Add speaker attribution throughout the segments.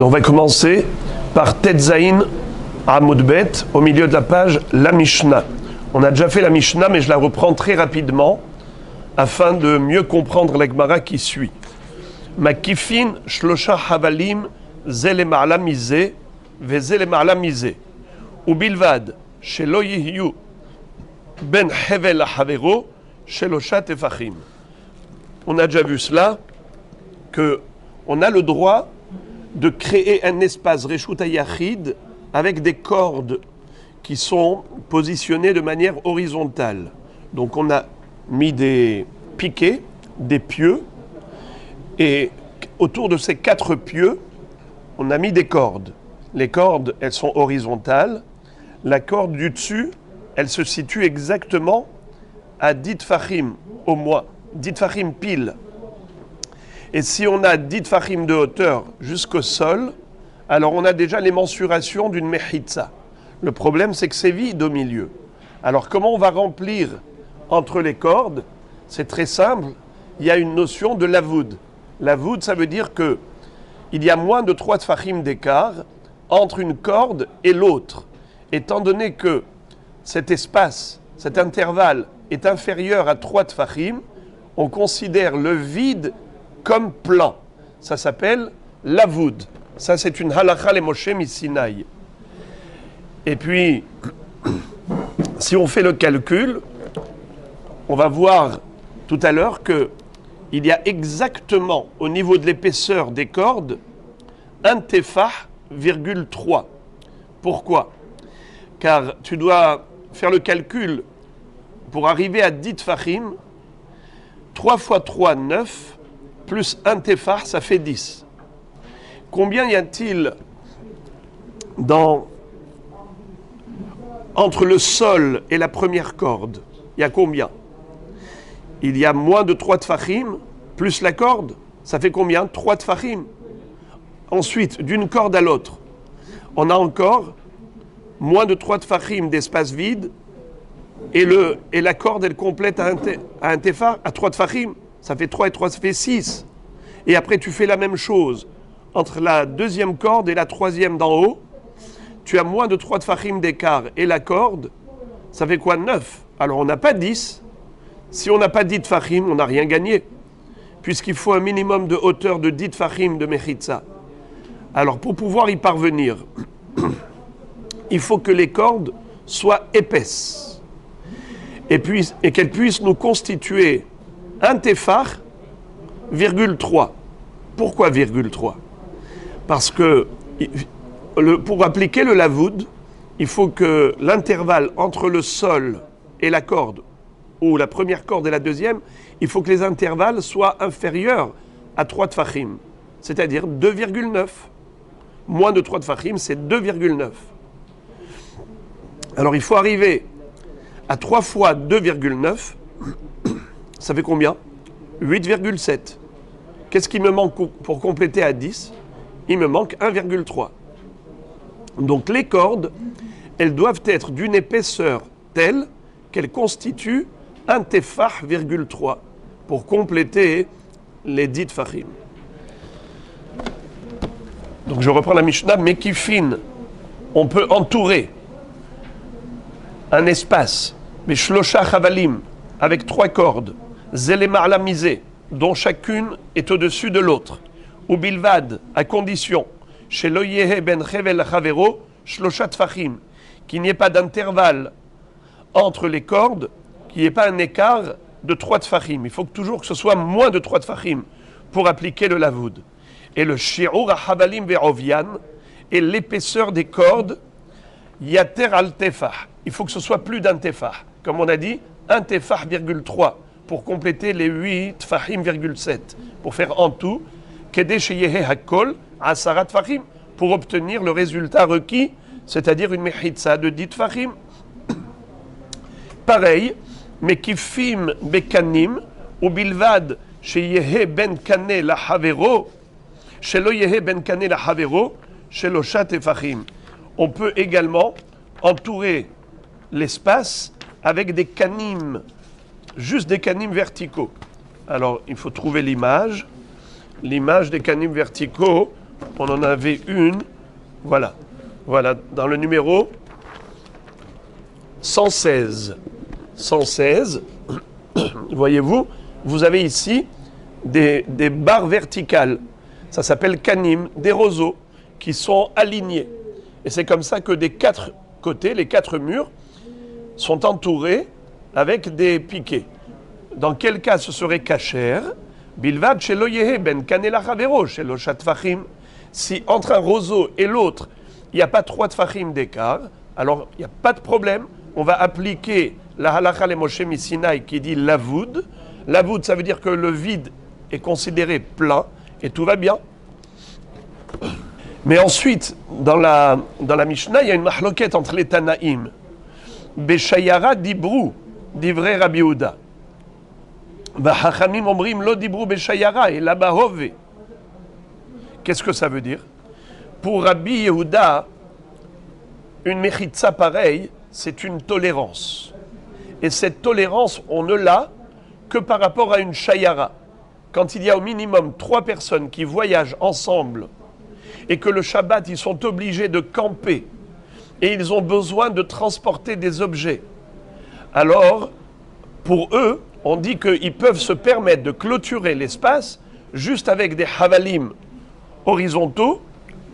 Speaker 1: On va commencer par Tetzaïn Amud Bet, au milieu de la page, la Mishnah. On a déjà fait la Mishnah, mais je la reprends très rapidement afin de mieux comprendre la Gemara qui suit. Makifin shlosha havalim zele ma'ala mize vezele ma'ala mize ubilvad shelo yihyu ben hevel havero shelosha tefachim. On a déjà vu cela, que on a le droit de créer un espace Reshut HaYachid avec des cordes qui sont positionnées de manière horizontale. Donc on a mis des piquets, des pieux, et autour de ces 4 pieux, on a mis des cordes. Les cordes, elles sont horizontales. La corde du dessus, elle se situe exactement à 10 tfachim au moins, 10 tfachim pile. Et si on a 10 tfachim de hauteur jusqu'au sol, alors on a déjà les mensurations d'une mechitza. Le problème, c'est que c'est vide au milieu. Alors comment on va remplir entre les cordes? C'est très simple. Il y a une notion de lavoud. Lavoud, ça veut dire que il y a moins de 3 tfachim d'écart entre une corde et l'autre. Étant donné que cet espace, cet intervalle est inférieur à 3 tfachim, on considère le vide comme plan. Ça s'appelle lavoud. Ça, c'est une halakha le Moshe Misinaï. Et puis, si on fait le calcul, on va voir tout à l'heure qu'il y a exactement, au niveau de l'épaisseur des cordes, un tefah, 3. Pourquoi? Car tu dois faire le calcul pour arriver à 10 tfachim, 3 fois 3, 9, plus un tefah, ça fait 10. Combien y a-t-il entre le sol et la première corde? Il y a combien? Il y a moins de 3 tfachim, plus la corde, ça fait combien? 3 tfachim. Ensuite, d'une corde à l'autre, on a encore moins de 3 tfachim d'espace vide, et la corde, elle complète à un tefah, à 3 tfachim. Ça fait 3 et 3, ça fait 6. Et après, tu fais la même chose entre la deuxième corde et la troisième d'en haut. Tu as moins de 3 tfachim d'écart et la corde, ça fait quoi? 9. Alors, on n'a pas 10. Si on n'a pas 10 tfachim, on n'a rien gagné, puisqu'il faut un minimum de hauteur de 10 tfachim de mechitza. Alors, pour pouvoir y parvenir, il faut que les cordes soient épaisses et qu'elles puissent nous constituer un tefah, 3. Pourquoi 3? Parce que pour appliquer le lavoud, il faut que l'intervalle entre le sol et la corde, ou la première corde et la deuxième, il faut que les intervalles soient inférieurs à 3 tfachim, c'est-à-dire 2,9. Moins de 3 tfachim, c'est 2,9. Alors il faut arriver à 3 fois 2,9, ça fait combien? 8,7. Qu'est-ce qui me manque pour compléter à 10? Il me manque 1,3. Donc les cordes, elles doivent être d'une épaisseur telle qu'elles constituent un tefah, 3 pour compléter les 10 tfachim. Donc je reprends la Mishnah, Mekifin, on peut entourer un espace, mais shlosha chavalim, avec 3 cordes, zele ma'ala mize, dont chacune est au-dessus de l'autre, ou bilvad, à condition, shelo yehe ben chevel chavero, shlosha tfachim, qu'il n'y ait pas d'intervalle entre les cordes, qu'il n'y ait pas un écart de 3 tfachim. Il faut toujours que ce soit moins de 3 tfachim pour appliquer le lavoud. Et le shi'ur havalim ve'ovian, et l'épaisseur des cordes, yater al tefah. Il faut que ce soit plus d'un tefah. Comme on a dit, un tefah, 3 pour compléter les 8 tfachim, 7, pour faire en tout, kedé sheyehe hakol, asara tfachim, pour obtenir le résultat requis, c'est-à-dire une mechitza de 10 tfachim. Pareil, mekifim bekanim, ou bilvad sheyehe ben kane la havero, shelo yehe ben kane la havero, shelosha tefachim. On peut également entourer l'espace avec des canim, juste des canim verticaux. Alors, il faut trouver l'image des canim verticaux. On en avait une. Voilà. Voilà, dans le numéro 116. 116, voyez-vous, vous avez ici des barres verticales. Ça s'appelle kanim, des roseaux qui sont alignés. Et c'est comme ça que des quatre côtés, les quatre murs, sont entourés avec des piquets. Dans quel cas ce serait kasher? Bilvad shelo yehe ben kanela chavero shelo shatfachim. Si entre un roseau et l'autre, il n'y a pas 3 tfachim d'écart, alors il n'y a pas de problème. On va appliquer la halakha le Moshe Misinaï qui dit lavoud. Lavoud, ça veut dire que le vide est considéré plein et tout va bien. Mais ensuite, dans la Mishnah, il y a une mahloket entre les Tanaïm. Beshayara dibru, divrei Rabbi Yehuda. Vahachamim omrim lo dibru beshayara et là-bas hove. Qu'est-ce que ça veut dire? Pour Rabbi Yehuda, une mechitza pareille, c'est une tolérance. Et cette tolérance, on ne l'a que par rapport à une shayara. Quand il y a au minimum 3 personnes qui voyagent ensemble et que le Shabbat, ils sont obligés de camper et ils ont besoin de transporter des objets, alors, pour eux, on dit qu'ils peuvent se permettre de clôturer l'espace juste avec des havalim horizontaux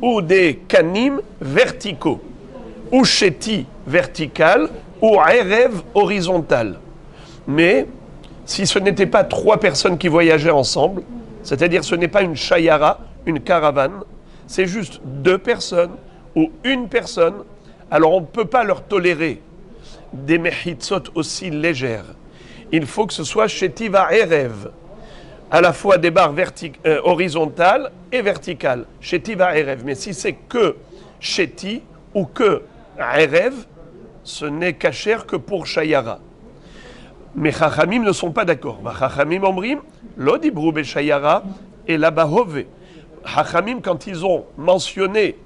Speaker 1: ou des kanim verticaux, ou chéti vertical, ou erev horizontal. Mais si ce n'était pas 3 personnes qui voyageaient ensemble, c'est-à-dire ce n'est pas une shayara, une caravane, c'est juste 2 personnes ou 1 personne, alors on ne peut pas leur tolérer des mehitzot aussi légères. Il faut que ce soit chéti va erev, à la fois des barres horizontales et verticales. Chéti va erev. Mais si c'est que chéti ou que erev, ce n'est kasher que pour shayara. Mais chachamim ne sont pas d'accord. Chachamim omrim, lo dibru beshayara et la bahove. Chachamim, quand ils ont mentionné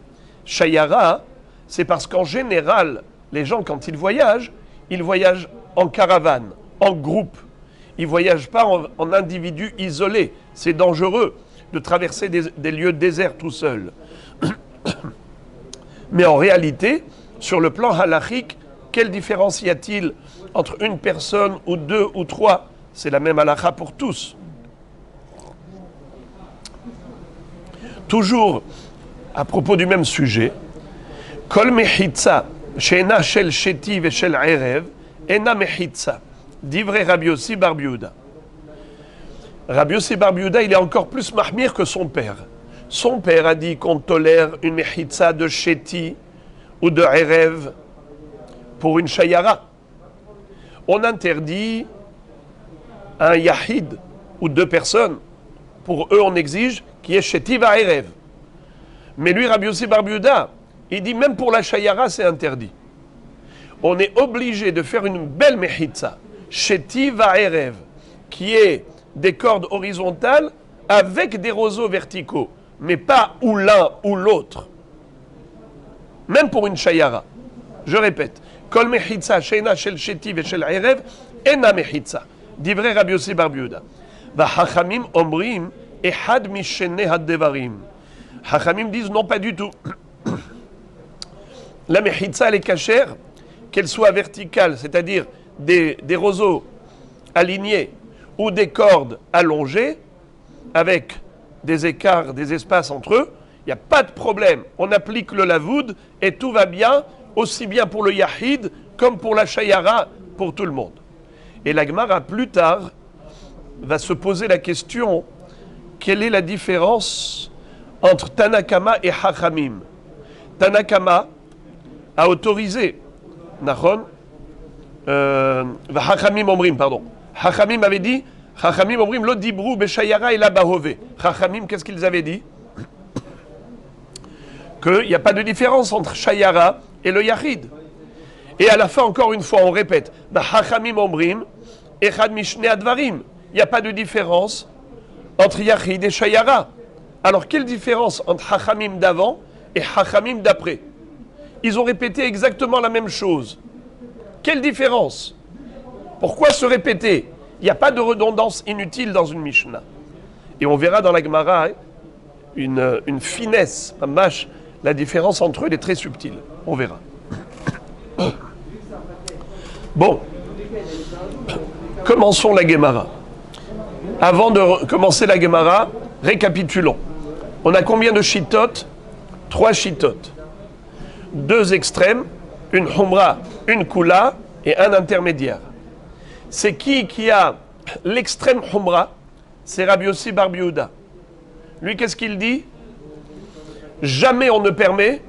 Speaker 1: shayara, c'est parce qu'en général, les gens, quand ils voyagent en caravane, en groupe. Ils ne voyagent pas en individus isolés. C'est dangereux de traverser des lieux déserts tout seul. Mais en réalité, sur le plan halachique, quelle différence y a-t-il entre une personne ou 2 ou 3? C'est la même halakha pour tous. Toujours à propos du même sujet, Kol mechitza, she'ena shel sheti ve shel erev, ena mechitza. Divrei Rabbi Yossi bar Yehuda. Rabbi Yossi bar Yehuda, il est encore plus mahmir que son père. Son père a dit qu'on tolère une mechitza de sheti ou de erev pour une shayara. On interdit un yahid ou 2 personnes. Pour eux, on exige qu'il y ait sheti va erev. Mais lui, Rabbi Yossi bar Yehuda, il dit même pour la shayara, c'est interdit. On est obligé de faire une belle mechitza, sheti va erev, qui est des cordes horizontales avec des roseaux verticaux, mais pas ou l'un ou l'autre. Même pour une shayara. Je répète, kol mechitza sheina shel sheti ve shel erev, ena mechitza. Divrei Rabbi Yossi bar Yehuda. Va hachamim omrim ehad mishene haddevarim. Hachamim disent non, pas du tout. La mechitza, elle est cachère, qu'elle soit verticale, c'est-à-dire des roseaux alignés ou des cordes allongées avec des écarts, des espaces entre eux, il n'y a pas de problème. On applique le lavoud et tout va bien, aussi bien pour le yahid comme pour la shayara, pour tout le monde. Et la Gemara, plus tard, va se poser la question, quelle est la différence entre Tanakama et Hachamim? Tanakama a autorisé, Nachon, Hachamim omrim, pardon. Hachamim avait dit, Hachamim omrim lo dibru beshayara et la bahove. Hachamim, qu'est-ce qu'ils avaient dit? Qu'il n'y a pas de différence entre shayara et le yachid. Et à la fin, encore une fois, on répète, Hachamim omrim, echad mishne advarim. Il n'y a pas de différence entre yachid et shayara. Alors, quelle différence entre Hachamim d'avant et Hachamim d'après? Ils ont répété exactement la même chose. Quelle différence? Pourquoi se répéter? Il n'y a pas de redondance inutile dans une Mishnah. Et on verra dans la Gemara une finesse, un mâche. La différence entre eux, elle est très subtile. On verra. Bon, commençons la Gemara. Avant de commencer la Gemara, récapitulons. On a combien de shittot? 3 shittot. 2 extrêmes, une humra, une kula et un intermédiaire. C'est qui a l'extrême humra? C'est Rabbi Yossi bar Yehuda. Lui, qu'est-ce qu'il dit? Jamais on ne permet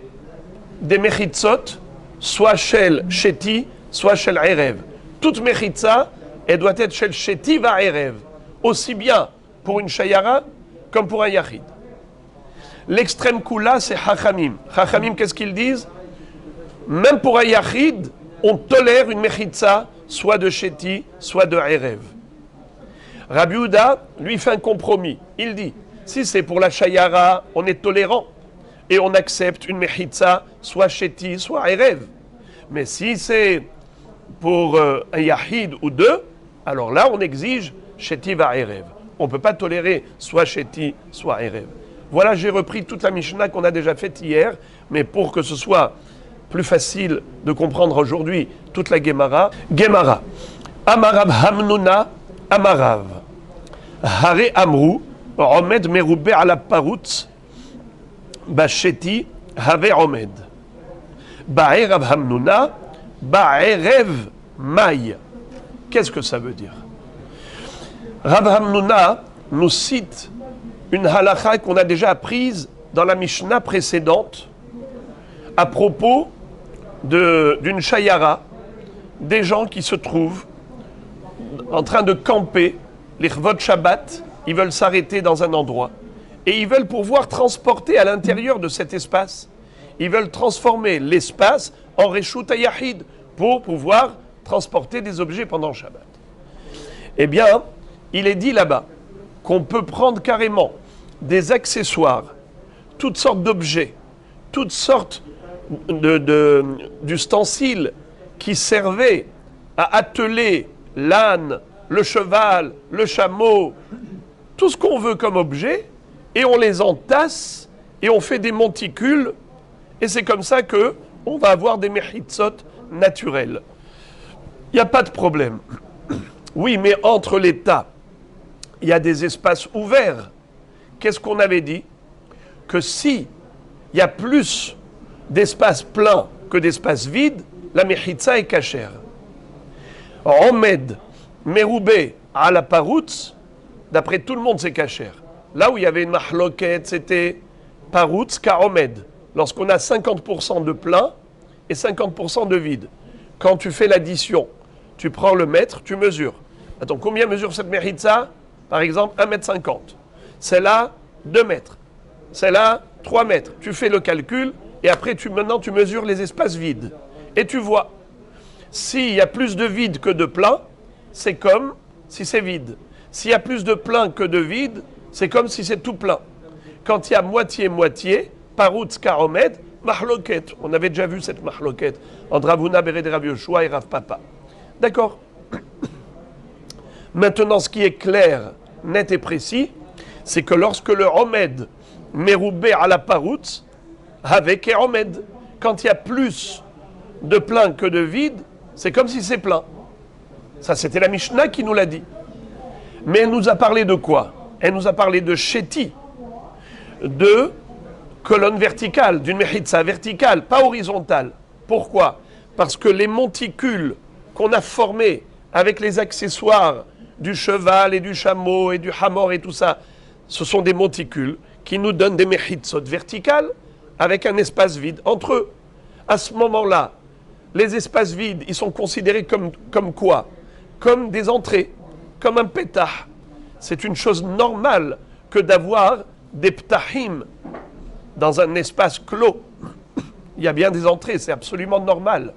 Speaker 1: des mechitzot, soit shel sheti, soit shel erev. Toute mechitza, elle doit être shel sheti va erev, aussi bien pour une shayara comme pour un yachid. L'extrême kula, c'est Chachamim. Chachamim, qu'est-ce qu'ils disent? Même pour un yachid, on tolère une mechitza, soit de sheti, soit de erev. Rabbi Yehuda, lui, fait un compromis. Il dit, si c'est pour la shayara, on est tolérant et on accepte une mechitza, soit sheti, soit erev. Mais si c'est pour un yachid ou 2, alors là, on exige sheti va erev. On ne peut pas tolérer soit sheti, soit erev. Voilà, j'ai repris toute la Mishnah qu'on a déjà faite hier, mais pour que ce soit plus facile de comprendre aujourd'hui toute la Gemara. Gemara. Amarav Hamnuna, Amarav. Hare Amru, Omed Merube ala Parutz, Basheti, Have Omed. Ba'erav Hamnuna, Ba'erev Maï. Qu'est-ce que ça veut dire? Rav Hamnuna nous cite une halakha qu'on a déjà apprise dans la Mishnah précédente à propos d'une shayara, des gens qui se trouvent en train de camper, les chvot Shabbat, ils veulent s'arrêter dans un endroit et ils veulent pouvoir transporter à l'intérieur de cet espace, ils veulent transformer l'espace en reshut hayahid pour pouvoir transporter des objets pendant Shabbat. Eh bien, il est dit là-bas qu'on peut prendre carrément des accessoires, toutes sortes d'objets, toutes sortes d'ustensiles qui servaient à atteler l'âne, le cheval, le chameau, tout ce qu'on veut comme objet, et on les entasse et on fait des monticules, et c'est comme ça que on va avoir des mechitzot naturels. Il n'y a pas de problème. Oui, mais entre les tas, il y a des espaces ouverts. Qu'est-ce qu'on avait dit? Que si il y a plus d'espace plein que d'espace vide, la mechitza est cachère. Omed, Meroubé, à la Parutz, d'après tout le monde, c'est cachère. Là où il y avait une mahloket, c'était Parutz Kaomed. Lorsqu'on a 50% de plein et 50% de vide. Quand tu fais l'addition, tu prends le mètre, tu mesures. Attends, combien mesure cette mechitza? Par exemple, 1,50 m. Celle-là, 2 mètres. Celle-là, 3 mètres. Tu fais le calcul et après, maintenant, tu mesures les espaces vides. Et tu vois, s'il y a plus de vide que de plein, c'est comme si c'est vide. S'il y a plus de plein que de vide, c'est comme si c'est tout plein. Quand il y a moitié-moitié, Parutz Karomed, mahloket. On avait déjà vu cette mahloket entre Ravuna Bered Rav Yoshua et Rav Papa. D'accord? Maintenant, ce qui est clair, net et précis, c'est que lorsque le Omed Meroubé à la Parutz, avec et Omed, quand il y a plus de plein que de vide, c'est comme si c'est plein. Ça, c'était la Mishnah qui nous l'a dit. Mais elle nous a parlé de quoi? Elle nous a parlé de Sheti, de colonne verticale, d'une mechitza verticale, pas horizontale. Pourquoi? Parce que les monticules qu'on a formés avec les accessoires du cheval et du chameau et du hamor et tout ça, ce sont des monticules qui nous donnent des mechitzot verticales avec un espace vide entre eux. À ce moment-là, les espaces vides, ils sont considérés comme quoi? Comme des entrées, comme un pétah. C'est une chose normale que d'avoir des ptahim dans un espace clos. Il y a bien des entrées, c'est absolument normal.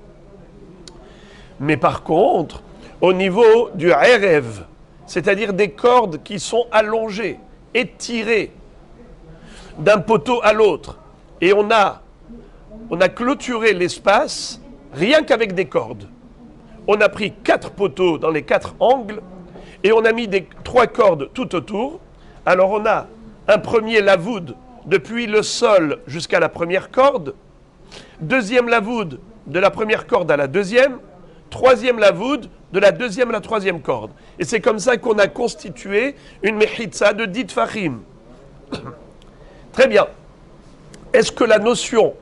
Speaker 1: Mais par contre, au niveau du erev, c'est-à-dire des cordes qui sont allongées, étirées d'un poteau à l'autre, et on a clôturé l'espace rien qu'avec des cordes. On a pris 4 poteaux dans les 4 angles et on a mis 3 cordes tout autour. Alors on a un premier lavoud depuis le sol jusqu'à la première corde, deuxième lavoud de la première corde à la deuxième, troisième lavoud de la deuxième à la troisième corde. Et c'est comme ça qu'on a constitué une mechitza de 10 tfachim. Très bien. Est-ce que la notion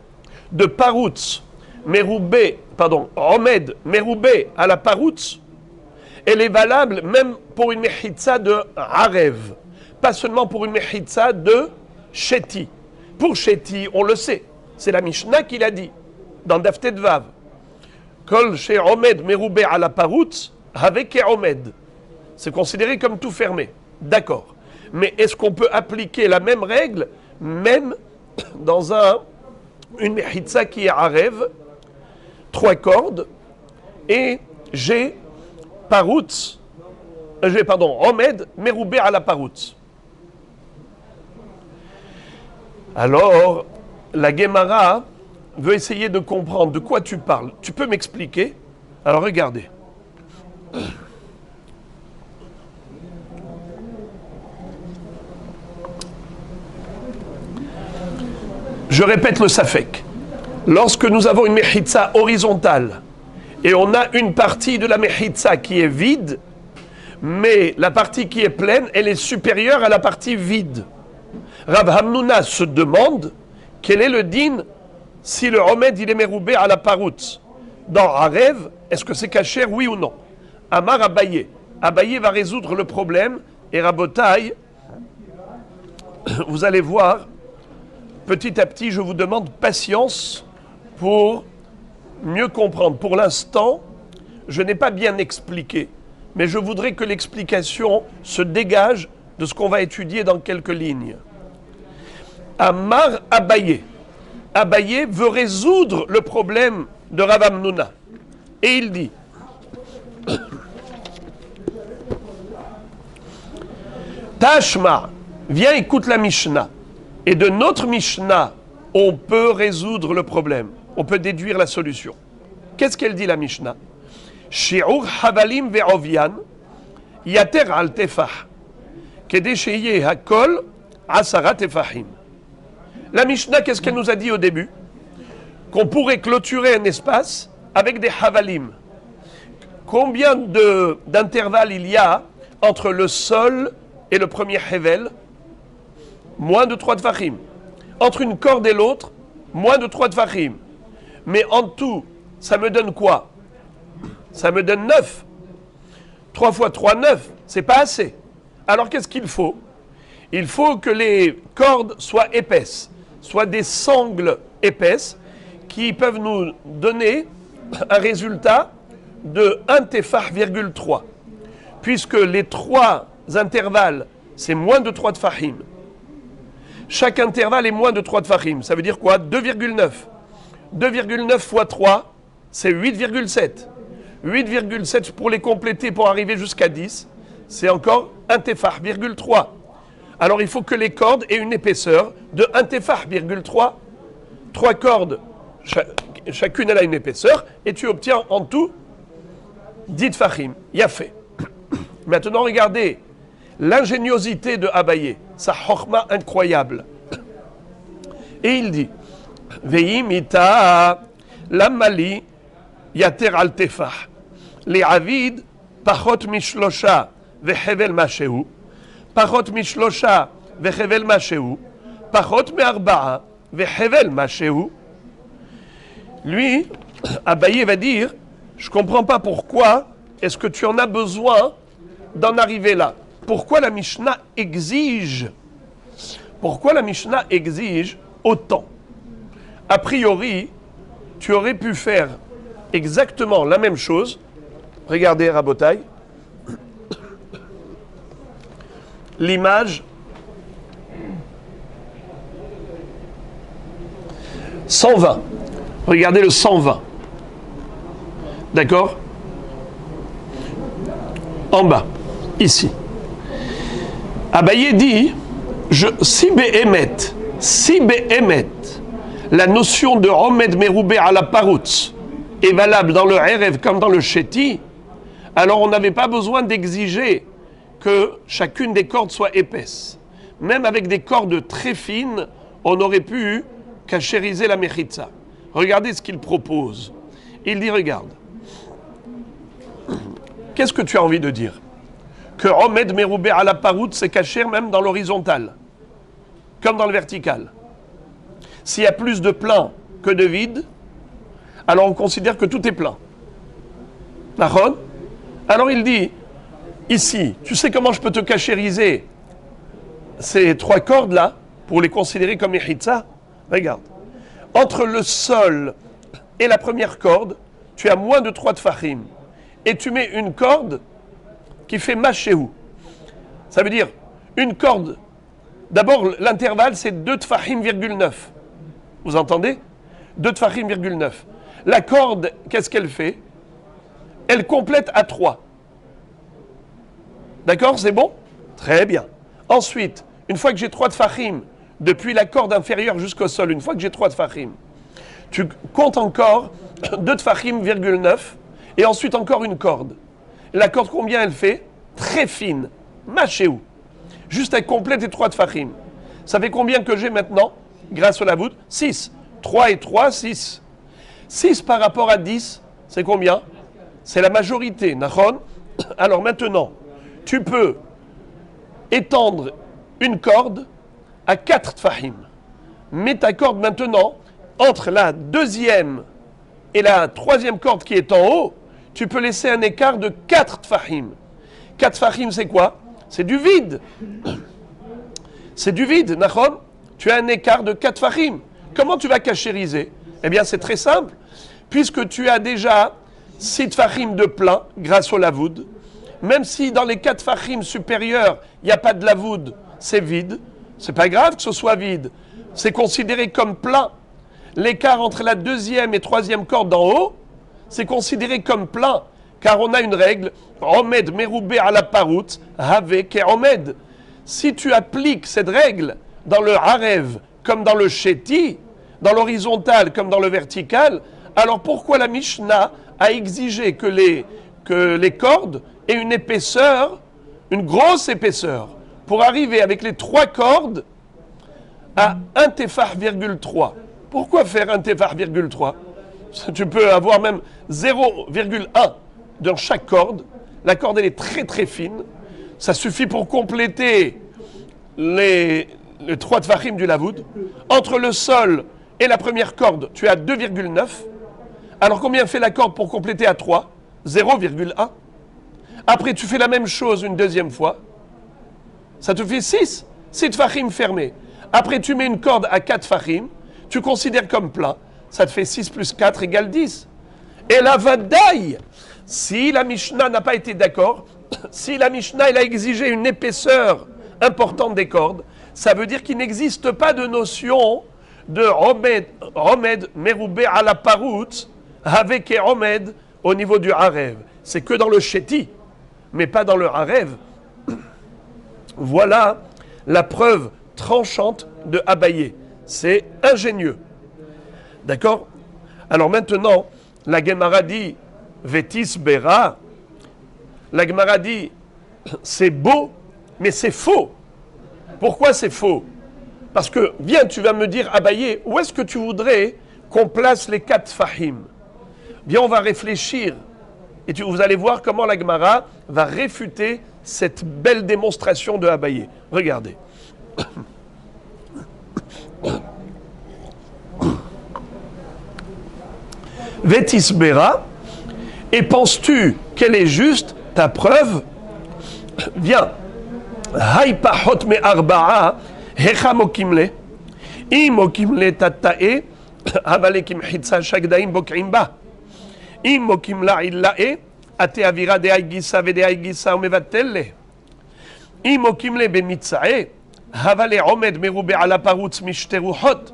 Speaker 1: de paroutz, omed, meroubé à la paroutz, elle est valable même pour une mechitza de arev, pas seulement pour une mechitza de sheti. Pour sheti, on le sait, c'est la Mishnah qui l'a dit, dans Daf Vav. Kol she omed meroubé à la paroutz, avec omed. C'est considéré comme tout fermé. D'accord. Mais est-ce qu'on peut appliquer la même règle, même dans une mechitza qui est arev, 3 cordes, et j'ai omed meroubé à la paroutz. Alors, la Gemara veut essayer de comprendre de quoi tu parles. Tu peux m'expliquer? Alors regardez. Je répète le safek. Lorsque nous avons une mechitza horizontale et on a une partie de la mechitza qui est vide, mais la partie qui est pleine, elle est supérieure à la partie vide. Rav Hamnouna se demande quel est le din si le omed il est meroubé à la paroutz. Dans Arev, est-ce que c'est kasher, oui ou non? Amar Abaye. Abaye va résoudre le problème et Rabotai, vous allez voir, petit à petit, je vous demande patience pour mieux comprendre. Pour l'instant, je n'ai pas bien expliqué, mais je voudrais que l'explication se dégage de ce qu'on va étudier dans quelques lignes. Amar Abaye. Abaye veut résoudre le problème de Rav Hamnouna. Et il dit Tashma, viens écoute la Mishnah. Et de notre Mishnah, on peut résoudre le problème. On peut déduire la solution. Qu'est-ce qu'elle dit la Mishnah? Shi'ur havalim ve'ovian yater al tefah kede sheye hakol asara tefahim. La Mishnah, qu'est-ce qu'elle nous a dit au début? Qu'on pourrait clôturer un espace avec des havalim. Combien d'intervalles il y a entre le sol et le premier hevel? Moins de 3 tfachim. Entre une corde et l'autre, moins de 3 tfachim. Mais en tout, ça me donne quoi? Ça me donne 9. 3 fois 3, 9. C'est pas assez. Alors qu'est-ce qu'il faut? Il faut que les cordes soient épaisses, soient des sangles épaisses qui peuvent nous donner un résultat de 1 tefah,3. Puisque les 3 intervalles, c'est moins de 3 tfachim. Chaque intervalle est moins de 3 tfachim. Ça veut dire quoi? 2,9. 2,9 fois 3, c'est 8,7. 8,7 pour les compléter, pour arriver jusqu'à 10, c'est encore 1 tefah,3. Alors il faut que les cordes aient une épaisseur de 1 tefah,3. 3 cordes, chacune elle a une épaisseur, et tu obtiens en tout 10 tfachim. Yafé. Maintenant regardez l'ingéniosité de Abaye, sa chokhma incroyable. Et il dit Veimita lamali yater al tefah les avid pachot mishlosha vechevel mashehu pachot mishlosha vechevel mashehu pachot me'arba'a vechevel mashehu. Lui, Abaye va dire, je ne comprends pas pourquoi est-ce que tu en as besoin d'en arriver là. Pourquoi la Mishnah exige autant? A priori, tu aurais pu faire exactement la même chose. Regardez, Rabotai. L'image 120. Regardez le 120. D'accord? En bas, ici. Abaye dit, si Be'emet, la notion de Omed Meroubé à la Paroutz est valable dans le Erev comme dans le Sheti, alors on n'avait pas besoin d'exiger que chacune des cordes soit épaisse. Même avec des cordes très fines, on aurait pu cachériser la mechitza. Regardez ce qu'il propose. Il dit, regarde, qu'est-ce que tu as envie de dire? Que Omed Meroubé à la parout, c'est cacher même dans l'horizontale, comme dans le vertical. S'il y a plus de plein que de vide, alors on considère que tout est plein. D'accord? Alors il dit, ici, tu sais comment je peux te cachériser ces 3 cordes-là, pour les considérer comme mechitza? Regarde. Entre le sol et la première corde, tu as moins de 3 tfachim. Et tu mets une corde qui fait machéou. Ça veut dire, une corde, d'abord l'intervalle c'est 2 tfachim,9. Vous entendez? 2 tfachim,9. La corde, qu'est-ce qu'elle fait? Elle complète à 3. D'accord, c'est bon? Très bien. Ensuite, une fois que j'ai 3 tfachim, depuis la corde inférieure jusqu'au sol, une fois que j'ai 3 tfachim, tu comptes encore 2 tfachim,9 et ensuite encore une corde. La corde, combien elle fait? Très fine. Machéou. Juste elle complète les 3 tfachim. Ça fait combien que j'ai maintenant, grâce au lavoud? 6. 3 et 3, 6. 6 par rapport à 10, c'est combien? C'est la majorité. Nachon? Alors maintenant, tu peux étendre une corde à 4 tfachim. Mets ta corde maintenant entre la deuxième et la troisième corde qui est en haut, tu peux laisser un écart de 4 tfachim. 4 tfachim, c'est quoi? C'est du vide. C'est du vide, Nachon? Tu as un écart de 4 tfachim. Comment tu vas cachériser? Eh bien, c'est très simple. Puisque tu as déjà 6 tfachim de plein grâce au lavoud, même si dans les 4 tfachim supérieurs, il n'y a pas de lavoud, c'est vide. C'est pas grave que ce soit vide. C'est considéré comme plein. L'écart entre la deuxième et troisième corde d'en haut, c'est considéré comme plein. Car on a une règle, Omed Meroubé à la parout, Have ke Omed. Si tu appliques cette règle dans le Harev comme dans le Sheti, dans l'horizontal comme dans le vertical, alors pourquoi la Mishnah a exigé que les cordes aient une épaisseur, une grosse épaisseur, pour arriver avec les 3 cordes à 1 tefach,3. Pourquoi faire 1 tefach,3? Tu peux avoir même 0,1 dans chaque corde. La corde, elle est très très fine. Ça suffit pour compléter les 3 tefachim du lavoud. Entre le sol et la première corde, tu as 2,9. Alors combien fait la corde pour compléter à 3? 0,1. Après, tu fais la même chose une deuxième fois. Ça te fait 6. 6 tfachim fermés. Après, tu mets une corde à 4 tfachim. Tu considères comme plein. Ça te fait 6 plus 4 égale 10. Et la vadaï, si la Mishnah n'a pas été d'accord, si la Mishnah elle a exigé une épaisseur importante des cordes, ça veut dire qu'il n'existe pas de notion de Omed Meroubé à la parout avec Omed au niveau du Harev. C'est que dans le Sheti, mais pas dans le Harev. Voilà la preuve tranchante de Abaye. C'est ingénieux. D'accord? Alors maintenant, la Gemara dit Vetis Bera. La Gemara dit c'est beau, mais c'est faux. Pourquoi c'est faux? Parce que, viens, tu vas me dire, Abaye, où est-ce que tu voudrais qu'on place les 4 fahim? Bien, on va réfléchir. Et vous allez voir comment la Gemara va réfuter cette belle démonstration de Abaye. Regardez. Vetis Bera. Et penses-tu qu'elle est juste ta preuve? Viens. Haïpahot me arba'a hecha mokimle. Im mokimle tatae avalekim hitsa shagdaim bokrim ba. Im mokimla illae ate avira de aigisa ve de aigisa umevatelle. Im mokimle bemitsae havale omed meroube ala parutz mishteruhot.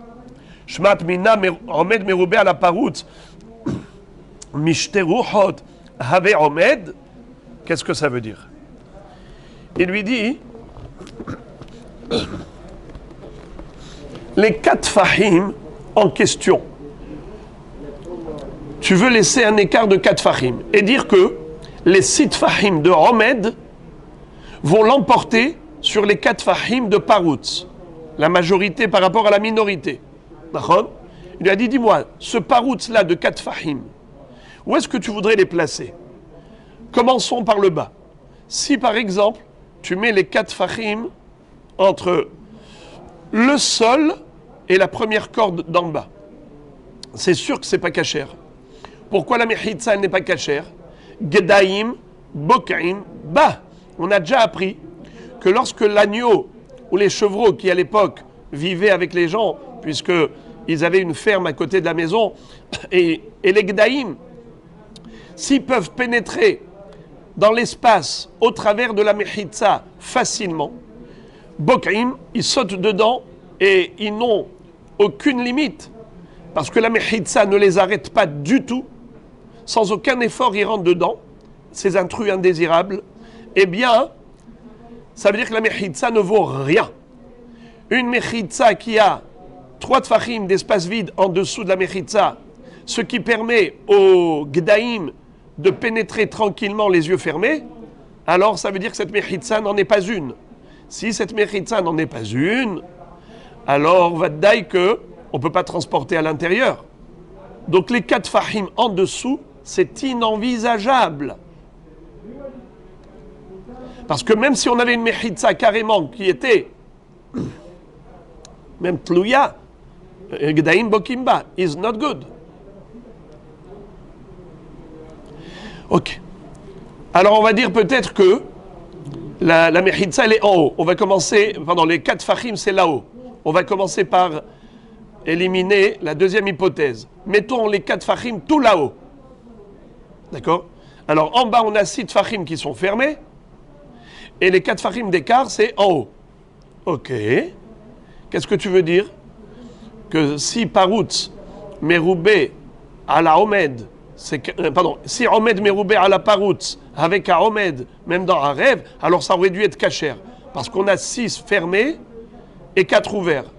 Speaker 1: Shmat mina omed meroube ala parutz mishteruhot have omed. Qu'est-ce que ça veut dire? Il lui dit les 4 fahim en question. Tu veux laisser un écart de 4 fahim et dire que les 6 fahim de Omed vont l'emporter sur les 4 fahim de Parutz. la majorité par rapport à la minorité. D'accord? Il lui a dit, dis-moi, ce paroutz-là de 4 fahim, où est-ce que tu voudrais les placer? Commençons par le bas. Si par exemple, tu mets les 4 fahim entre le sol et la première corde d'en bas, c'est sûr que c'est pas cachère. Pourquoi la mechitza n'est pas cachère? Gedaim, bokaim, ba. On a déjà appris que lorsque l'agneau ou les chevreaux qui à l'époque vivaient avec les gens, puisqu'ils avaient une ferme à côté de la maison, et les gedaim, s'ils peuvent pénétrer dans l'espace au travers de la mechitza facilement, bokaim, ils sautent dedans et ils n'ont aucune limite, parce que la mechitza ne les arrête pas du tout, sans aucun effort, ils rentrent dedans, ces intrus indésirables, eh bien, ça veut dire que la mechitza ne vaut rien. Une mechitza qui a 3 tfachim d'espace vide en dessous de la mechitza, ce qui permet aux gdaïm de pénétrer tranquillement les yeux fermés, alors ça veut dire que cette mechitza n'en est pas une. Si cette mechitza n'en est pas une, alors va dire que on ne peut pas transporter à l'intérieur. Donc les 4 fahim en dessous, c'est inenvisageable. Parce que même si on avait une mechitza carrément qui était même tlouya, gdaim bokimba is not good. Ok. Alors on va dire peut-être que la mechitza elle est en haut. On va commencer, pendant les 4 fahim c'est là-haut. On va commencer par éliminer la deuxième hypothèse. Mettons les 4 fahim tout là-haut. D'accord? Alors en bas on a 6 fahim qui sont fermés. Et les 4 fahim d'écart, c'est en haut. Ok. Qu'est-ce que tu veux dire? Que si paroutz meroubé à la omed, si omed meroubé à la paroutz avec un omed, même dans un rêve, alors ça aurait dû être cachère. Parce qu'on a 6 fermés et 4 ouverts.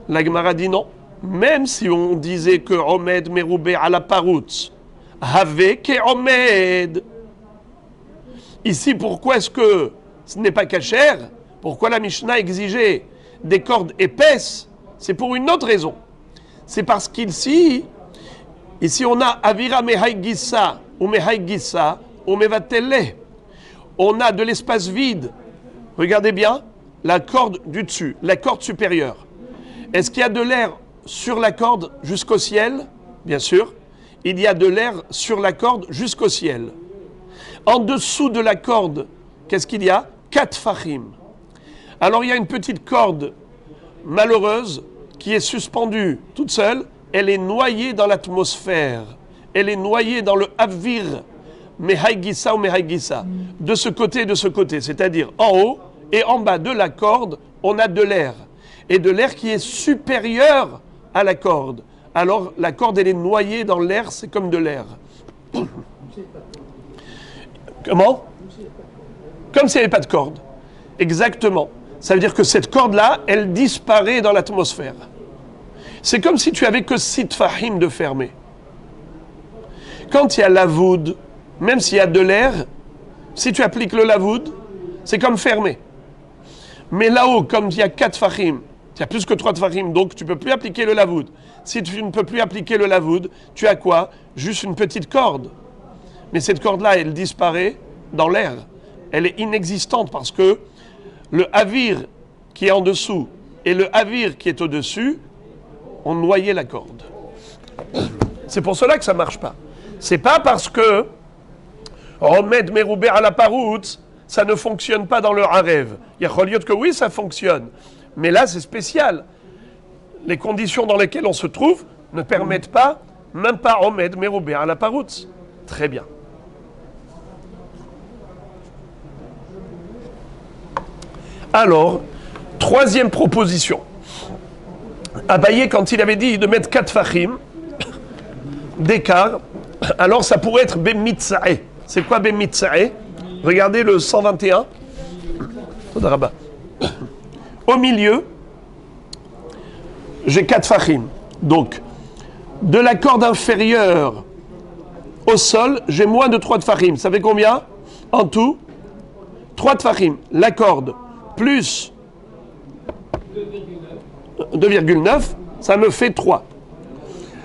Speaker 1: La Gemara dit non. Même si on disait que omed meroubé à la paroutz, avec omed. Ici, pourquoi est-ce que ce n'est pas cachère? Pourquoi la Mishnah exigeait des cordes épaisses? C'est pour une autre raison. C'est parce qu'ici, on a Avira Mehai Gissa, ou Mehai Gissa, ou Mevatele. On a de l'espace vide. Regardez bien, la corde du dessus, la corde supérieure. Est-ce qu'il y a de l'air sur la corde jusqu'au ciel? Bien sûr. Il y a de l'air sur la corde jusqu'au ciel. En dessous de la corde, qu'est-ce qu'il y a? 4 fahim. Alors il y a une petite corde malheureuse qui est suspendue toute seule. Elle est noyée dans l'atmosphère. Elle est noyée dans le avir, mehaïgissa ou mehaïgissa, de ce côté et de ce côté. C'est-à-dire en haut et en bas de la corde, on a de l'air. Et de l'air qui est supérieur à la corde. Alors la corde, elle est noyée dans l'air, c'est comme de l'air. Comment? Comme s'il n'y avait pas de corde. Exactement. Ça veut dire que cette corde-là, elle disparaît dans l'atmosphère. C'est comme si tu avais que 6 fahim de fermé. Quand il y a lavoud, même s'il y a de l'air, si tu appliques le lavoud, c'est comme fermé. Mais là-haut, comme il y a 4 fahim, il y a plus que 3 fahim, donc tu ne peux plus appliquer le lavoud. Si tu ne peux plus appliquer le lavoud, tu as quoi? Juste une petite corde. Mais cette corde-là, elle disparaît dans l'air. Elle est inexistante parce que le avir qui est en dessous et le avir qui est au-dessus ont noyé la corde. C'est pour cela que ça ne marche pas. C'est pas parce que Romed Meroubé à la paroute, ça ne fonctionne pas dans le Harev. Il y a Choliot que oui, ça fonctionne. Mais là, c'est spécial. Les conditions dans lesquelles on se trouve ne permettent pas, même pas Romed Meroubé à la paroute. Très bien. Alors, troisième proposition. Abaye, quand il avait dit de mettre 4 fahim d'écart, alors ça pourrait être Bemitza'e. C'est quoi Bemitza'e? Regardez le 121. Au milieu, j'ai 4 fahim. Donc, de la corde inférieure au sol, j'ai moins de 3 fahim. Ça fait combien? En tout, 3 fahim. La corde plus 2,9, ça me fait 3.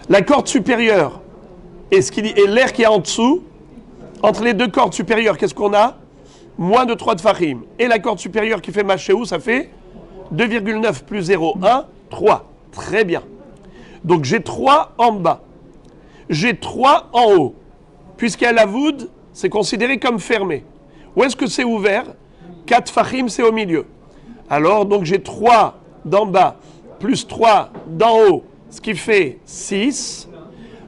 Speaker 1: La corde supérieure et l'air qui est en dessous, entre les deux cordes supérieures, qu'est-ce qu'on a? Moins de 3 tfachim. Et la corde supérieure qui fait machéou, ça fait 2,9 plus 0,1, 3. Très bien. Donc j'ai 3 en bas. J'ai 3 en haut. Puisqu'il y a la voûte, c'est considéré comme fermé. Où est-ce que c'est ouvert? 4 tfachim, c'est au milieu. Alors, donc j'ai 3 d'en bas, plus 3 d'en haut, ce qui fait 6.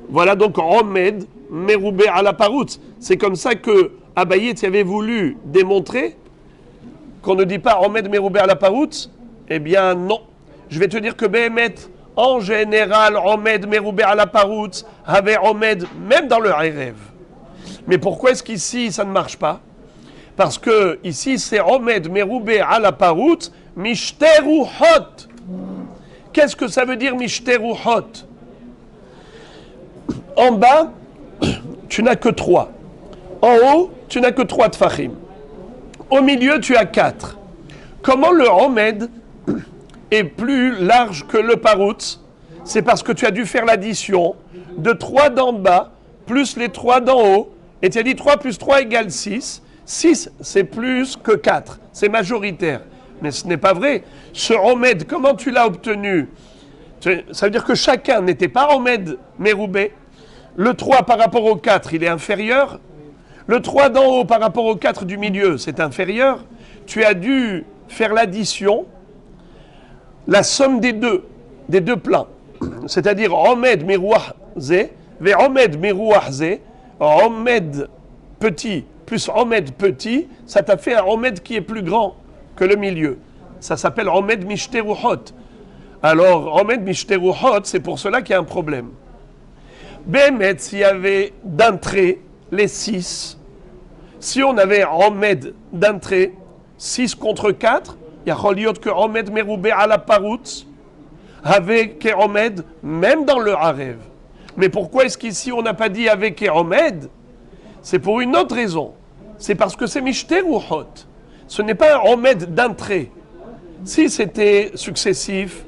Speaker 1: Voilà donc Romed, Meroubé à la paroute. C'est comme ça que Abaye avait voulu démontrer qu'on ne dit pas Romed, Meroubé à la paroute. Eh bien non. Je vais te dire que Behemet, en général, Romed, Meroubé à la paroute, avait Romed même dans le Erev. Mais pourquoi est-ce qu'ici ça ne marche pas? Parce que ici c'est Romed, Meroubé à la paroute, Mishteru Hot. Qu'est-ce que ça veut dire Mishteru Hot? En bas, tu n'as que 3. En haut, tu n'as que 3 tfachim. Au milieu, tu as 4. Comment le Romed est plus large que le Parout? C'est parce que tu as dû faire l'addition de 3 d'en bas plus les 3 d'en haut. Et tu as dit 3 plus 3 égale 6. 6, c'est plus que 4. C'est majoritaire. Mais ce n'est pas vrai. Ce Romed, comment tu l'as obtenu? Ça veut dire que chacun n'était pas Romed Meroubé. Le 3 par rapport au 4, il est inférieur. Le 3 d'en haut par rapport au 4 du milieu, c'est inférieur. Tu as dû faire l'addition, la somme des deux plans. C'est-à-dire Romed Merouah Zé, ve Romed Merouah Zé, Romed petit plus Romed petit, ça t'a fait un Romed qui est plus grand que le milieu. Ça s'appelle Romed Mishteruhot. Alors, Romed Mishteruhot, c'est pour cela qu'il y a un problème. Behemet, s'il y avait d'un trait les 6, si on avait Romed d'un trait, 6 contre 4, il y a Choliot que Romed Meroubé à la paroute, avec Romed, même dans le Harev. Mais pourquoi est-ce qu'ici on n'a pas dit avec Romed? C'est pour une autre raison. C'est parce que c'est Mishteruhot. Ce n'est pas un Romed d'un trait. Si c'était successif,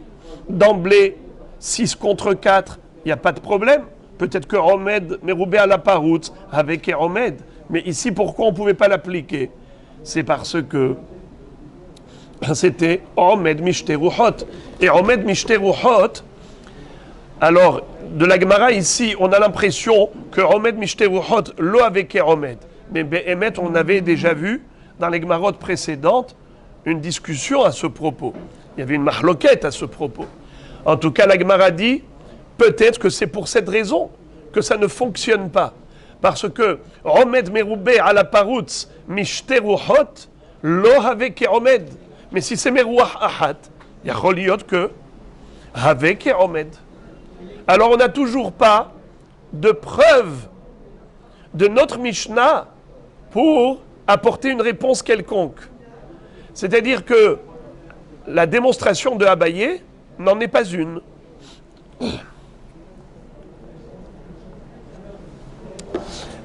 Speaker 1: d'emblée, 6 contre 4, il n'y a pas de problème. Peut-être que Romed Meroubé à la paroute avec Romed. Mais ici, pourquoi on ne pouvait pas l'appliquer? C'est parce que c'était Romed Mishteruhot. Et Romed Mishteruhot, alors, de la Gemara ici, on a l'impression que Romed Mishteruhot, l'eau avec Romed. Mais Behemet, on avait déjà vu dans les Gemarot précédentes une discussion à ce propos. Il y avait une mahloquette à ce propos. En tout cas, la Gemara dit, peut-être que c'est pour cette raison que ça ne fonctionne pas. Parce que Romed Meroubé à la paroutz Mishteruhot, lo avec Romed. Mais si c'est Merouah Ahat, il y a Choliot que avec Romed. Alors on n'a toujours pas de preuve de notre Mishnah pour apporter une réponse quelconque. C'est-à-dire que la démonstration de Abaye n'en est pas une.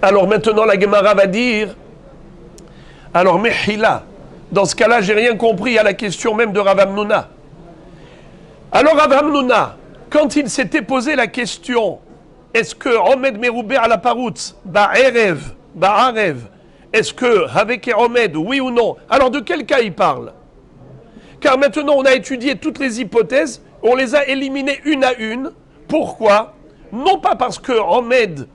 Speaker 1: Alors maintenant la Gemara va dire, alors Mechila, dans ce cas-là j'ai rien compris à la question même de Rav Hamnouna. Alors Rav Hamnouna, quand il s'était posé la question, est-ce que Romed Meroubé à la paroutz, Ba'arev, est-ce que avec Romed, oui ou non? Alors de quel cas il parle? Car maintenant on a étudié toutes les hypothèses, on les a éliminées une à une. Pourquoi? Non pas parce que Romed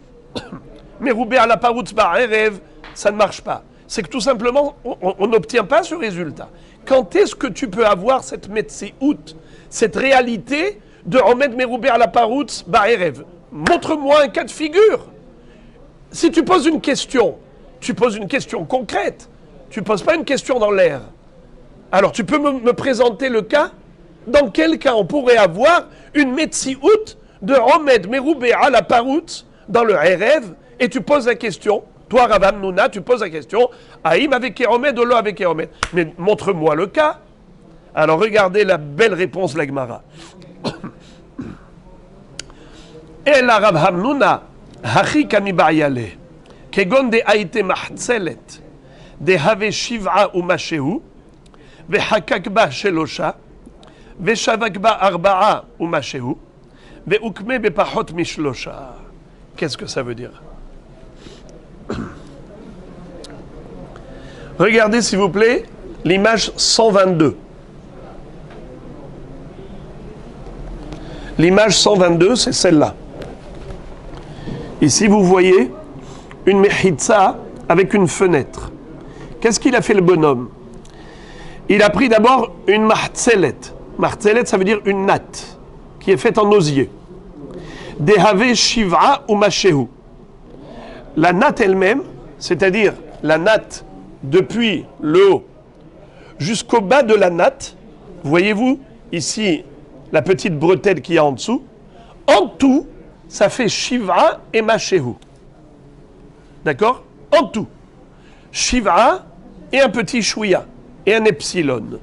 Speaker 1: Meroubé à la paroutz, Ba'arev, ça ne marche pas. C'est que tout simplement, on n'obtient pas ce résultat. Quand est-ce que tu peux avoir cette metséout, cette réalité de Romed Meroubé à la paroutz, Ba'arev? Montre-moi un cas de figure. Si tu poses une question, tu poses une question concrète. Tu ne poses pas une question dans l'air. Alors, tu peux me présenter le cas? Dans quel cas on pourrait avoir une metsiout de Romed Meroubé à la paroutz dans le Erev, et tu poses la question, toi Rav Hamnouna, tu poses la question, Haïm avec Romed ou lo avec Romed? Mais montre-moi le cas. Alors, regardez la belle réponse de la Gemara. Et la Rav Hamnouna, Hachi kami ba'yale, kegon de haïte mahtzelet, de have shiv'a ou mashehu, ve hakakba shelosha, Veshavakba arba'a ou mashehu. Ve'ukme bepachot mishlosha. Qu'est-ce que ça veut dire? Regardez s'il vous plaît l'image 122. L'image 122, c'est celle-là. Ici, vous voyez une mechitza avec une fenêtre. Qu'est-ce qu'il a fait le bonhomme? Il a pris d'abord une martzelet. Martzelet, ça veut dire une natte, qui est faite en osier. Dehave shiv'a ou mashehu. La natte elle-même, c'est-à-dire la natte depuis le haut jusqu'au bas de la natte, voyez-vous ici la petite bretelle qu'il y a en dessous, en tout, ça fait shiv'a et mashehu. D'accord? En tout. Shiv'a et un petit shouya et un epsilon.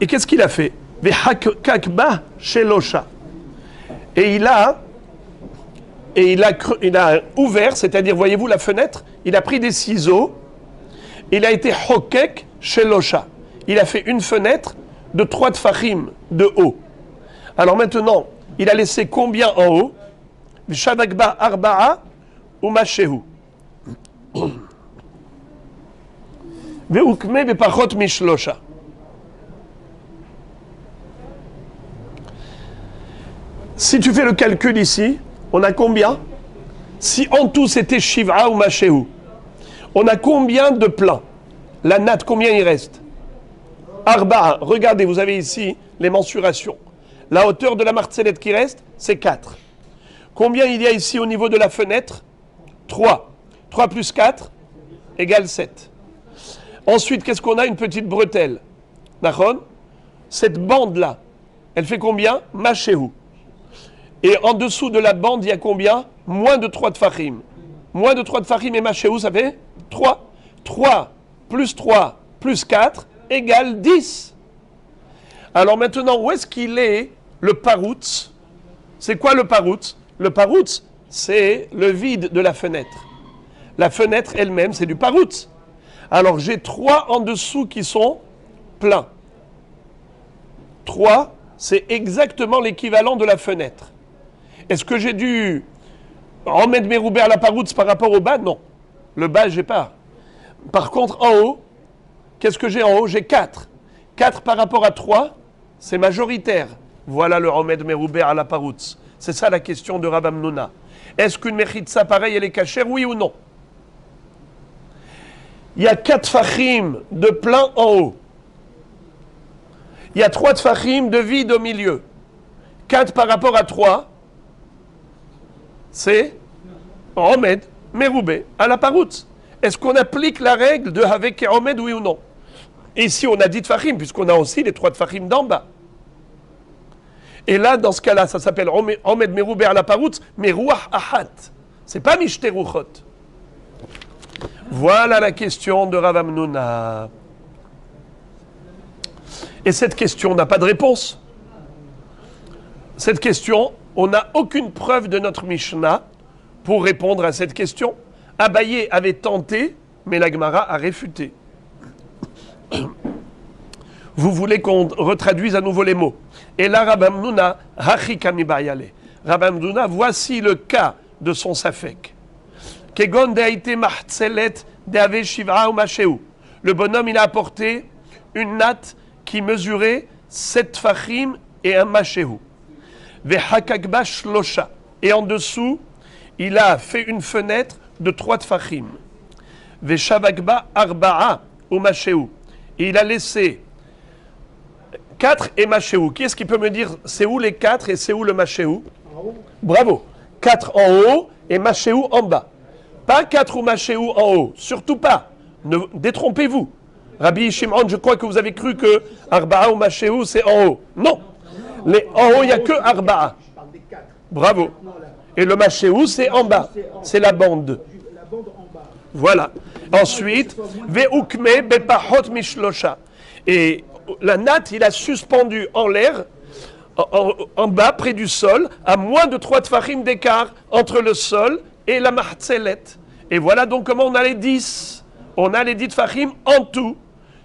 Speaker 1: Et qu'est-ce qu'il a fait? Vehakakba shelosha. Et il a ouvert, c'est-à-dire, voyez-vous la fenêtre, il a pris des ciseaux, il a été hokek shelosha. Il a fait une fenêtre de 3 tfachim de haut. Alors maintenant, il a laissé combien en haut? Shavakba arba'a ou mashehu. Ve'ukme bepachot mishlosha. Si tu fais le calcul ici, on a combien? Si en tout c'était shiv'a ou mashehu, on a combien de plans? La natte, combien il reste? Arba'a. Regardez, vous avez ici les mensurations. La hauteur de la martzelette qui reste, c'est 4. Combien il y a ici au niveau de la fenêtre? 3. 3 plus 4 égale 7. Ensuite, qu'est-ce qu'on a? Une petite bretelle. D'accord? Cette bande-là, elle fait combien? Mashehu. Et en dessous de la bande, il y a combien? Moins de 3 tfachim. Moins de 3 tfachim et mashehu, ça fait 3. 3 plus 3 plus 4 égale 10. Alors maintenant, où est-ce qu'il est le paroutz? C'est quoi le paroutz? Le paroutz, c'est le vide de la fenêtre. La fenêtre elle-même, c'est du paroutz. Alors j'ai 3 en dessous qui sont pleins. 3, c'est exactement l'équivalent de la fenêtre. Est-ce que j'ai dû remettre mes roubets à la paroutz par rapport au bas? Non. Le bas, j'ai pas. Par contre, en haut, qu'est-ce que j'ai en haut? J'ai 4. 4 par rapport à 3, c'est majoritaire. Voilà le remettre mes roubets à la paroutz. C'est ça la question de Rabbi Hamnouna. Est-ce qu'une mechitza pareille, elle est cachère, oui ou non? Il y a 4 tfachim de plein en haut. Il y a 3 tfachim de vide au milieu. 4 par rapport à 3, c'est Romed, Meroubé, à la paroutz. Est-ce qu'on applique la règle de avec Romed, oui ou non? Et ici, on a 10 tfachim, puisqu'on a aussi les 3 tfachim d'en bas. Et là, dans ce cas-là, ça s'appelle Romed, Meroubé, à la paroutz, mais Ruach Ahat. C'est pas Mishteruchot. Voilà la question de Rav Hamnouna. Et cette question n'a pas de réponse. Cette question, on n'a aucune preuve de notre Mishnah pour répondre à cette question. Abaye avait tenté, mais la Gemara a réfuté. Vous voulez qu'on retraduise à nouveau les mots. Et là, Rav Hamnouna, Hachi Kami Bayale. Rav Hamnouna, voici le cas de son safek. Kegon deaite machtzelet deave shiv'a ou mashehu. Le bonhomme, il a apporté une natte qui mesurait 7 tfachim et un mashehu. Vehakakba shlosha. Et en dessous, il a fait une fenêtre de 3 tfachim. Veshavakba arba'a ou mashehu. Et il a laissé 4 et mashehu. Qui est-ce qui peut me dire c'est où les 4 et c'est où le mashehu? Bravo. 4 en haut et mashehu en bas. Pas 4 ou mashehu en haut. Surtout pas. Ne détrompez-vous. Rabbi Shimon, je crois que vous avez cru que arba'a ou mashehu c'est en haut. Non. En haut, il n'y a que arba'a. Bravo. Et le mashehu c'est en bas. C'est la bande. Voilà. Ensuite, ve'ukme bepachot mishlosha. Et la natte, il a suspendu en l'air, en bas, près du sol, à moins de 3 tfachim d'écart entre le sol et la martzelet. Et voilà donc comment on a les 10. On a les 10 tfachim en tout.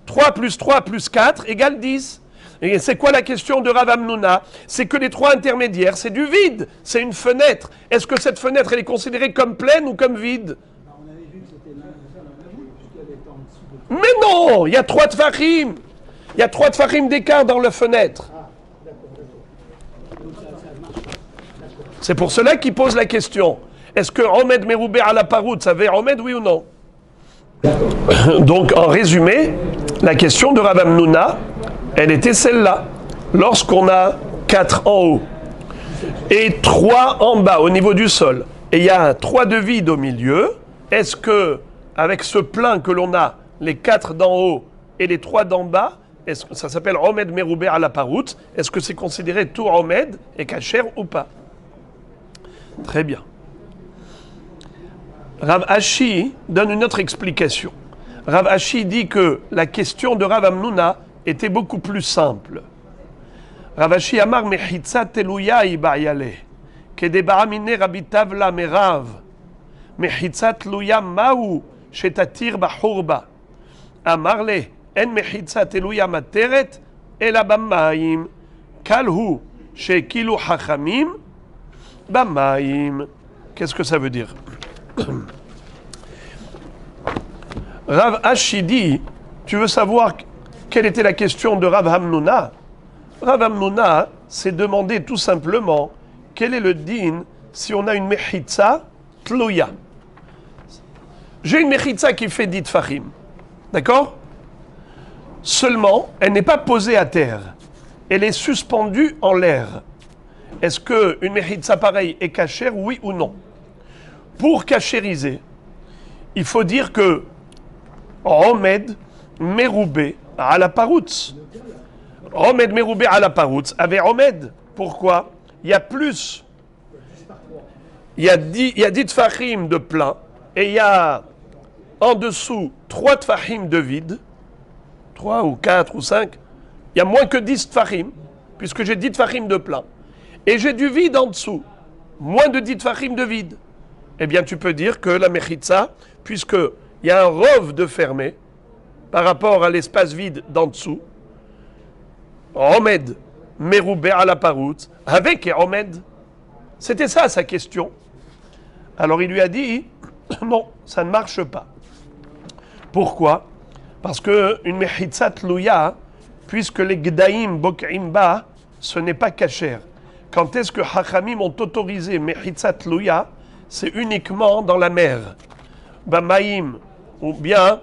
Speaker 1: 3 plus 3 plus 4 égale 10. Et c'est quoi la question de Rav Hamnouna? C'est que les trois intermédiaires, c'est du vide, c'est une fenêtre. Est-ce que cette fenêtre, elle est considérée comme pleine ou comme vide?
Speaker 2: On avait vu que c'était puisqu'elle était en dessous de...
Speaker 1: Mais non, il y a 3 tfachim. Il y a 3 tfachim d'écart dans la fenêtre. C'est pour cela qu'il pose la question. Est-ce que Omed Meroubé à la Parout, ça veut Omed, oui ou non? Donc, en résumé, la question de Rav Hamnouna, elle était celle-là. Lorsqu'on a 4 en haut et 3 en bas au niveau du sol, et il y a 3 de vide au milieu, est-ce que, avec ce plein que l'on a, les 4 d'en haut et les 3 d'en bas, est-ce que ça s'appelle Omed Meroubé à la Parout, est-ce que c'est considéré tout Omed et Kacher ou pas? Très bien. Rav Ashi donne une autre explication. Rav Ashi dit que la question de Rav Hamnouna était beaucoup plus simple. Rav Ashi amar mechitza teluya ibayale, kedebaramine rabbi tavla merav, mechitza teluya mahu shetatir bahurba, amar le en mechitza teluya materet ela bamaim, kalhu shekilu hachamim bamaim. Qu'est-ce que ça veut dire? Rav Ashi dit, tu veux savoir quelle était la question de Rav Hamnouna? Rav Hamnouna s'est demandé tout simplement quel est le din si on a une mechitza tlouya. J'ai une mechitza qui fait 10 tfachim, d'accord? Seulement, elle n'est pas posée à terre, elle est suspendue en l'air. Est-ce qu'une mechitza pareille est cachère, oui ou non? Pour cachériser, il faut dire que Omed Meroubé à la Paroutz. Omed Meroubé à la Paroutz avait Omed. Pourquoi? Il y a plus. Il y a 10 tfachim de plein et il y a en dessous 3 tfachim de vide. 3 ou 4 ou 5. Il y a moins que 10 tfachim puisque j'ai 10 tfachim de plein. Et j'ai du vide en dessous. Moins de 10 tfachim de vide. Eh bien, tu peux dire que la mechitza, puisqu'il y a un rov de fermé par rapport à l'espace vide d'en dessous, Omed, Meroubé à la Parout, avec Omed. C'était ça sa question. Alors il lui a dit, non, ça ne marche pas. Pourquoi? Parce qu'une mechitza tlouya, puisque les gdaïm bok'imba, ce n'est pas kasher. Quand est-ce que Hachamim ont autorisé mechitza tlouya? C'est uniquement dans la mer. Bamaïm, ou bien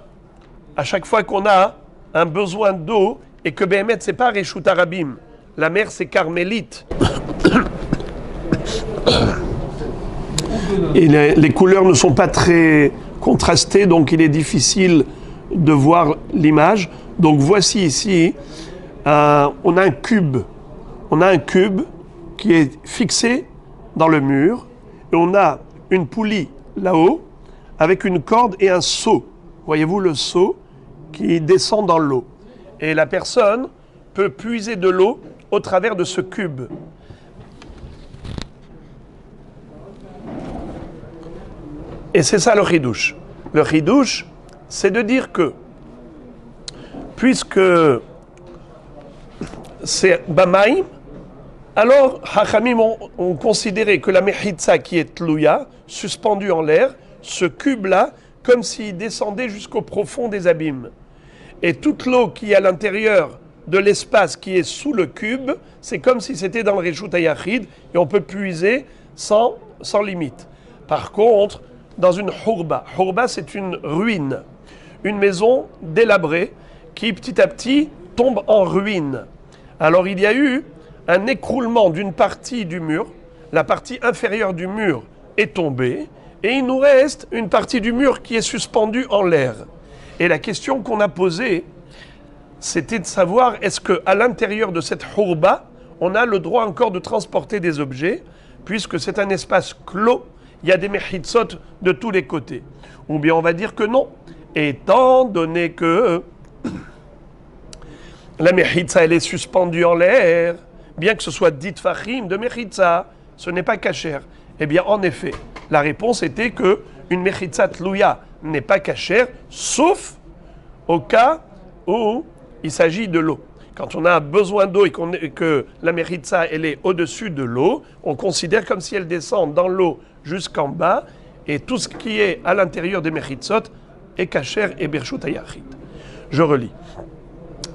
Speaker 1: à chaque fois qu'on a un besoin d'eau et que Béhémet, c'est pas Réchout Arabim. La mer, c'est Carmélite. Et les couleurs ne sont pas très contrastées, donc il est difficile de voir l'image. Donc voici ici, on a un cube. On a un cube qui est fixé dans le mur et on a une poulie là-haut avec une corde et un seau. Voyez-vous le seau qui descend dans l'eau. Et la personne peut puiser de l'eau au travers de ce cube. Et c'est ça le chidouche. Le chidouche, c'est de dire que, puisque c'est Bamaïm, alors Hachamim ont considéré que la mechitza qui est tlouya, suspendue en l'air, ce cube-là, comme s'il descendait jusqu'au profond des abîmes. Et toute l'eau qui est à l'intérieur de l'espace qui est sous le cube, c'est comme si c'était dans le Réchout Hayachid, et on peut puiser sans limite. Par contre, dans une hourba, c'est une ruine, une maison délabrée qui petit à petit tombe en ruine. Alors il y a eu un écroulement d'une partie du mur, la partie inférieure du mur est tombée, et il nous reste une partie du mur qui est suspendue en l'air. Et la question qu'on a posée, c'était de savoir, est-ce qu'à l'intérieur de cette hourba, on a le droit encore de transporter des objets, puisque c'est un espace clos, il y a des mechitzot de tous les côtés. Ou bien on va dire que non, étant donné que la mechitza, elle est suspendue en l'air, bien que ce soit dit fachim de mechitza, ce n'est pas kasher. Eh bien, en effet, la réponse était que une mechitza tlouya n'est pas kasher, sauf au cas où il s'agit de l'eau. Quand on a besoin d'eau et que la mechitza elle est au-dessus de l'eau, on considère comme si elle descend dans l'eau jusqu'en bas, et tout ce qui est à l'intérieur des mechitzot est kasher et birshut hayachid. Je relis.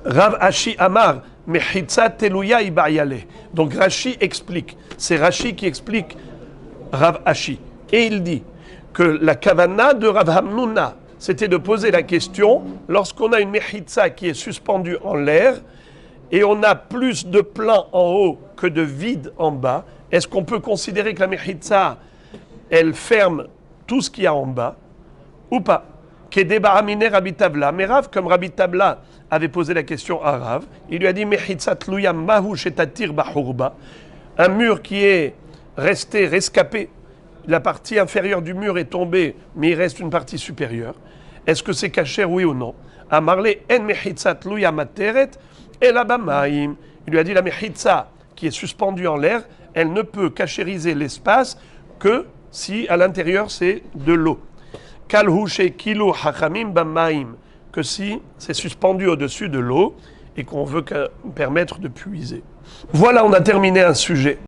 Speaker 1: Rav Ashi Amar, mechitza teluya ibayale. Donc Rashi explique, c'est Rashi qui explique Rav Ashi. Et il dit que la kavana de Rav Hamnuna, c'était de poser la question, lorsqu'on a une mechitza qui est suspendue en l'air, et on a plus de plein en haut que de vide en bas, est-ce qu'on peut considérer que la mechitza, elle ferme tout ce qu'il y a en bas, ou pas? Kedeba Amine Rabbi Tabla. Mais Rav, comme Rabbi Tabla avait posé la question à Rav, il lui a dit mechitza tluya mahu shetatir bahurba, un mur qui est rescapé, la partie inférieure du mur est tombée, mais il reste une partie supérieure. Est-ce que c'est kasher, oui ou non? Amarle en mechitza tluya materet. Et la bamaim, il lui a dit la mechitza qui est suspendue en l'air, elle ne peut cachériser l'espace que si à l'intérieur c'est de l'eau. Kalhu kilo hachamim bamaim, que si c'est suspendu au-dessus de l'eau et qu'on veut permettre de puiser. Voilà, on a terminé un sujet.